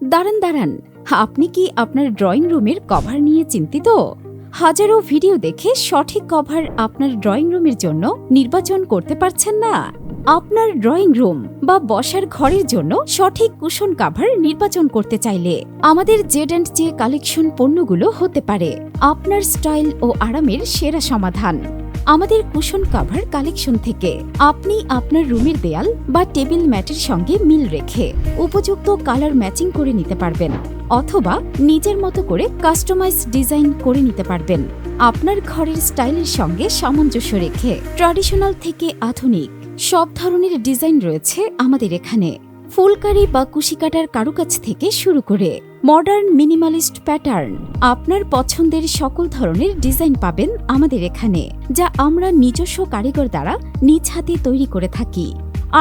দাঁড়ান দাঁড়ান, আপনি কি আপনার ড্রয়িং রুমের কভার নিয়ে চিন্তিত? হাজারো ভিডিও দেখে সঠিক কভার আপনার ড্রয়িং রুমের জন্য নির্বাচন করতে পারছেন না? আপনার ড্রয়িং রুম বা বসার ঘরের জন্য সঠিক কুশন কভার নির্বাচন করতে চাইলে আমাদের জেড&জে কালেকশন পণ্যগুলো হতে পারে আপনার স্টাইল ও আরামের সেরা সমাধান। আমাদের কুশন কভার কালেকশন থেকে আপনি আপনার রুমের দেয়াল বা টেবিল ম্যাটের সঙ্গে মিল রেখে উপযুক্ত কালার ম্যাচিং করে নিতে পারবেন, অথবা নিজের মতো করে কাস্টমাইজ ডিজাইন করে নিতে পারবেন আপনার ঘরের স্টাইলের সঙ্গে সামঞ্জস্য রেখে। ট্র্যাডিশনাল থেকে আধুনিক সব ধরনের ডিজাইন রয়েছে আমাদের এখানে। ফুলকারি বা কুশিকাটার কারুকাজ থেকে শুরু করে মডার্ন মিনিমালিস্ট প্যাটার্ন, আপনার পছন্দের সকল ধরনের ডিজাইন পাবেন আমাদের এখানে, যা আমরা নিজস্ব কারিগর দ্বারা নিজ হাতে তৈরি করে থাকি।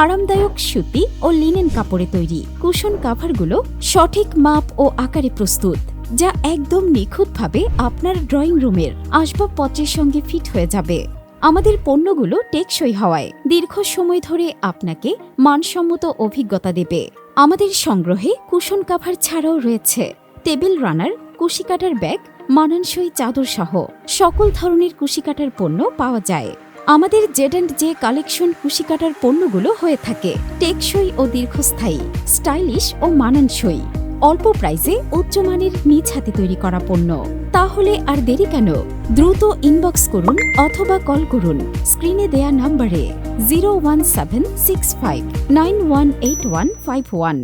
আরামদায়ক সুতি ও লিনেন কাপড়ে তৈরি কুশন কাভারগুলো সঠিক মাপ ও আকারে প্রস্তুত, যা একদম নিখুঁতভাবে আপনার ড্রয়িং রুমের আসবাবপত্রের সঙ্গে ফিট হয়ে যাবে। আমাদের পণ্যগুলো টেকসই হওয়ায় দীর্ঘ সময় ধরে আপনাকে মানসম্মত অভিজ্ঞতা দেবে। আমাদের সংগ্রহে কুশন কাভার ছাড়াও রয়েছে টেবিল রানার, কুশিকাটার ব্যাগ, মানানসই চাদর সহ সকল ধরনের কুশিকাটার পণ্য পাওয়া যায়। আমাদের জেড&জে কালেকশন কুশিকাটার পণ্যগুলো হয়ে থাকে টেকসই ও দীর্ঘস্থায়ী, স্টাইলিশ ও মানানসই, অল্প প্রাইসে উচ্চমানের নিজ হাতে তৈরি করা পণ্য। তাহলে আর দেরি কেন? দ্রুত ইনবক্স করুন অথবা কল করুন স্ক্রিনে দেয়া নাম্বারে 01765918151।